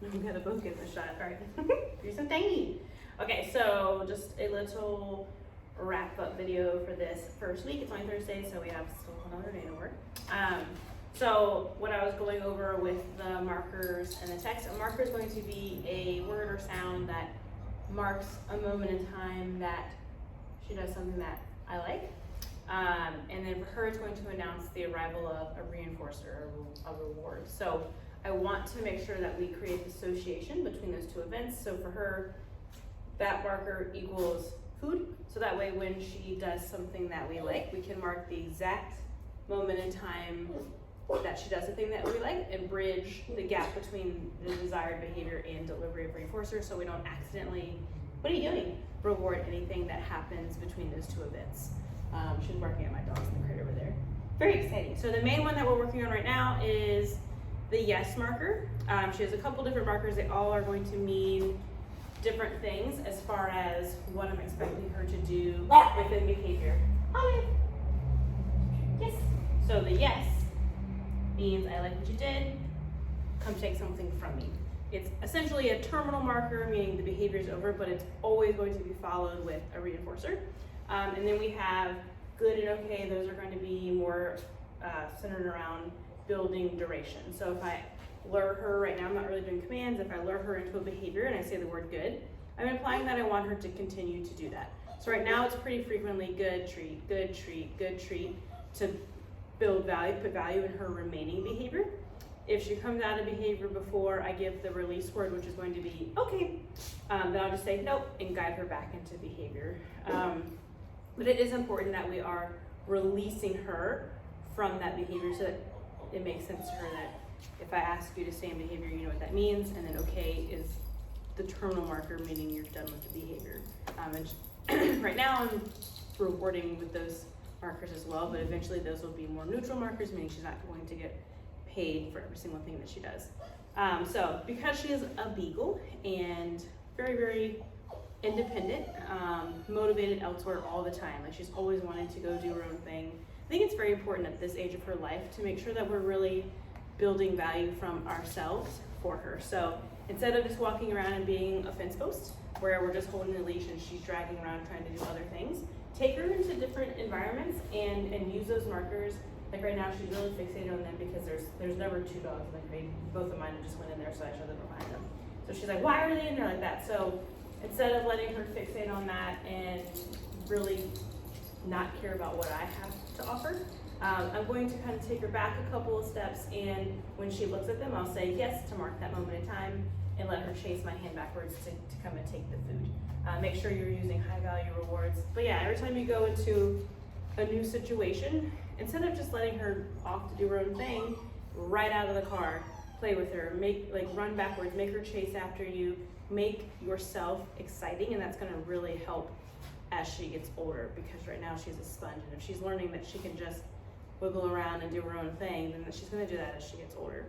We gotta both get the shot. All right, do some tiny. Okay, so just a little wrap up video for this first week. It's only Thursday, so we have still another day to work. So what I was going over with the markers and the text, a marker is going to be a word or sound that marks a moment in time that she does something that I like. And then for her, it's going to announce the arrival of a reinforcer, a reward. So I want to make sure that we create association between those two events. So for her, that marker equals food. So that way when she does something that we like, we can mark the exact moment in time that she does the thing that we like and bridge the gap between the desired behavior and delivery of reinforcer, so we don't accidentally, what are you doing? Reward anything that happens between those two events. She's barking at my dogs in the crate over there. Very exciting. So the main one that we're working on right now is the yes marker. She has a couple different markers. They all are going to mean different things as far as what I'm expecting her to do within behavior. Olive. Yes. So the yes means I like what you did, come take something from me. It's essentially a terminal marker, meaning the behavior is over, but it's always going to be followed with a reinforcer. And then we have good and okay. Those are going to be more centered around building duration. So if I lure her, right now I'm not really doing commands, if I lure her into a behavior and I say the word good, I'm implying that I want her to continue to do that. So right now it's pretty frequently good treat, good treat, good treat, to build value, put value in her remaining behavior. If she comes out of behavior before I give the release word, which is going to be okay, then I'll just say nope and guide her back into behavior. But it is important that we are releasing her from that behavior so that it makes sense to her that if I ask you to stay in behavior, you know what that means, and then okay is the terminal marker, meaning you're done with the behavior. And right now I'm rewarding with those markers as well, but eventually those will be more neutral markers, meaning she's not going to get paid for every single thing that she does. So because she is a beagle and very, very independent, motivated elsewhere all the time, like she's always wanted to go do her own thing, I think it's very important at this age of her life to make sure that we're really building value from ourselves for her. So instead of just walking around and being a fence post where we're just holding the leash and she's dragging around trying to do other things, take her into different environments and use those markers. Like right now, she's really fixated on them because there's never two dogs in the crate. Both of mine just went in there, so I showed them behind them. So she's like, why are they in there like that? So instead of letting her fixate on that and really not care about what I have to offer, I'm going to kind of take her back a couple of steps, and when she looks at them, I'll say yes to mark that moment in time and let her chase my hand backwards to come and take the food. Make sure you're using high value rewards. But yeah, every time you go into a new situation, instead of just letting her off to do her own thing, right out of the car, play with her, run backwards, make her chase after you, make yourself exciting, and that's gonna really help as she gets older, because right now she's a sponge, and if she's learning that she can just wiggle around and do her own thing, then she's gonna do that as she gets older.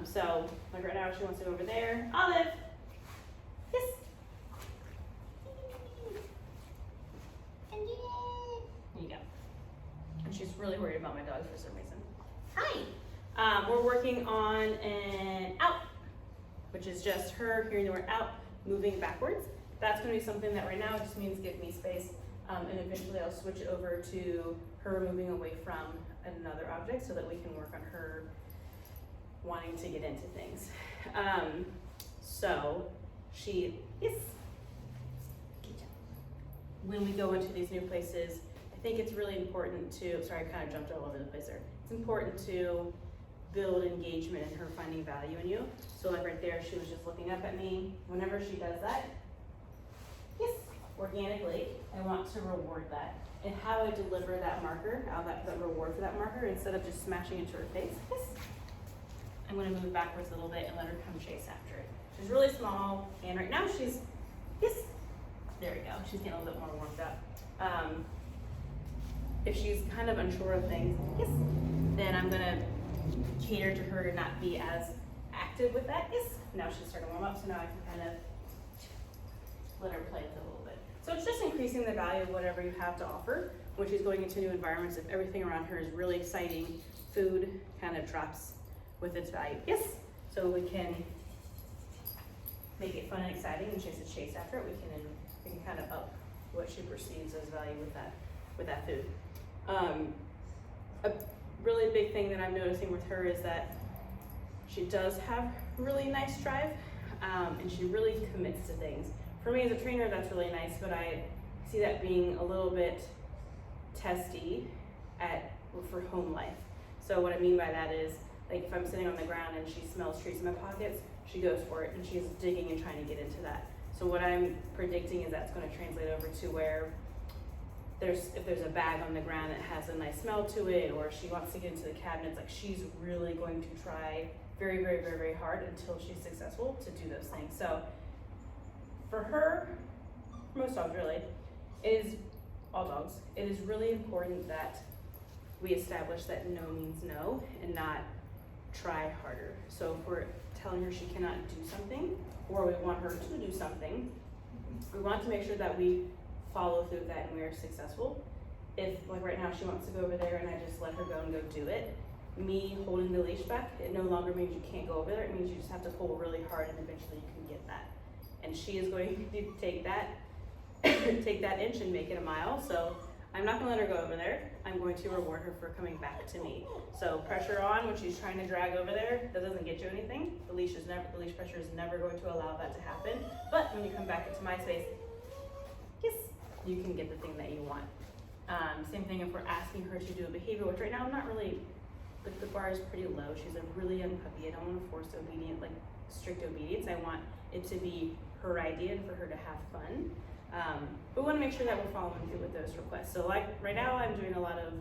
So like right now she wants to go over there. Olive, yes. There you go. And she's really worried about my dog for some reason. Hi. We're working on an out, which is just her hearing the word out, moving backwards. That's going to be something that right now just means give me space, and eventually I'll switch over to her moving away from another object so that we can work on her wanting to get into things. So she is, when we go into these new places, I think it's really important to, sorry, I kind of jumped all over the place there. It's important to build engagement in her finding value in you. So like right there, she was just looking up at me. Whenever she does that, yes, organically, I want to reward that. And how I deliver that marker, that reward for that marker, instead of just smashing into her face, yes, I'm gonna move backwards a little bit and let her come chase after it. She's really small, and right now she's, yes, there we go. She's getting a little bit more warmed up. If she's kind of unsure of things, yes, then I'm gonna cater to her to not be as active with that. Yes, now she's starting to warm up, so now I can kind of let her play with it a little bit. So it's just increasing the value of whatever you have to offer when she's going into new environments. If everything around her is really exciting, food kind of drops with its value. Yes, so we can make it fun and exciting and she has to chase after it, we can kind of up what she perceives as value with that food. A really big thing that I'm noticing with her is that she does have really nice drive, and she really commits to things. For me as a trainer, that's really nice, but I see that being a little bit testy for home life. So what I mean by that is, like if I'm sitting on the ground and she smells treats in my pockets, she goes for it and she's digging and trying to get into that. So what I'm predicting is that's going to translate over to where if there's a bag on the ground that has a nice smell to it, or she wants to get into the cabinets, like she's really going to try very, very, very, very hard until she's successful to do those things. So for her, most dogs really, all dogs, it is really important that we establish that no means no and not try harder. So if we're telling her she cannot do something, or we want her to do something, we want to make sure that we follow through with that and we are successful. If, like right now, she wants to go over there and I just let her go and go do it, me holding the leash back, it no longer means you can't go over there, it means you just have to pull really hard and eventually you can get that. And she is going to take that inch and make it a mile. So I'm not gonna let her go over there. I'm going to reward her for coming back to me. So pressure on when she's trying to drag over there, that doesn't get you anything. The leash pressure is never going to allow that to happen. But when you come back into my space, yes, you can get the thing that you want. Same thing if we're asking her to do a behavior, which right now I'm not really, the bar is pretty low. She's a really young puppy. I don't want to force strict obedience. I want it to be her idea and for her to have fun. But we want to make sure that we're following through with those requests. So like right now I'm doing a lot of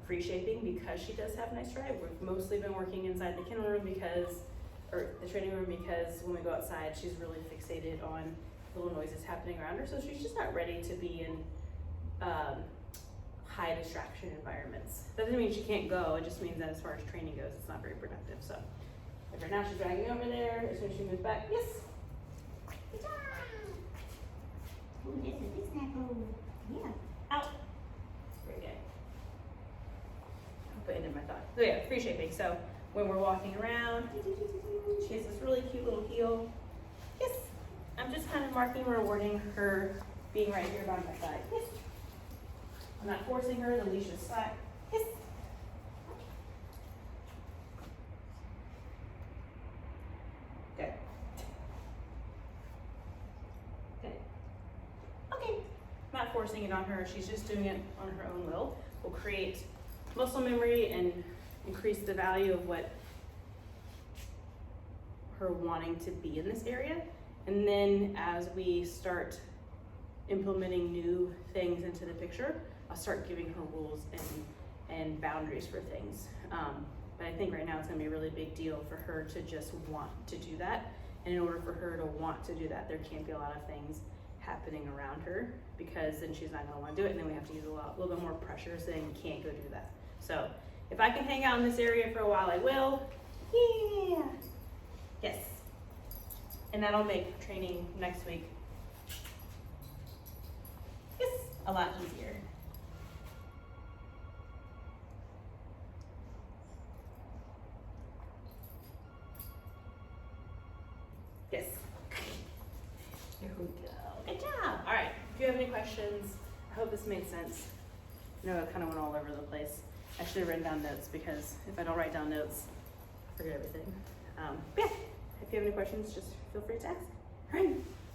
free shaping because she does have nice drive. We've mostly been working inside the kennel room or the training room, because when we go outside, she's really fixated on little noises happening around her. So she's just not ready to be in high distraction environments. That doesn't mean she can't go. It just means that as far as training goes, it's not very productive. So like right now she's dragging over there. As soon as she moves back, yes. Good job. Oh, there's a big snack. Oh, yeah. Out. Very good. I'll put it in my thought. So yeah, free shaping. So when we're walking around, she has this really cute little heel. Yes. I'm just kind of marking and rewarding her being right here by my side. Yes. I'm not forcing her. The leash is slack. Yes. Good. Good. Okay. Not forcing it on her. She's just doing it on her own will. We'll create muscle memory and increase the value of what her wanting to be in this area. And then as we start implementing new things into the picture, I'll start giving her rules and boundaries for things. But I think right now it's gonna be a really big deal for her to just want to do that. And in order for her to want to do that, there can't be a lot of things happening around her, because then she's not gonna wanna do it, and then we have to use a little bit more pressure saying you can't go do that. So if I can hang out in this area for a while, I will. Yeah. Yes. And that'll make training next week, yes, a lot easier. Yes. Here we go. Good job. All right. If you have any questions, I hope this made sense. I know I kind of went all over the place. I should have written down notes, because if I don't write down notes, I forget everything. Yeah. If you have any questions, just feel free to ask. All right.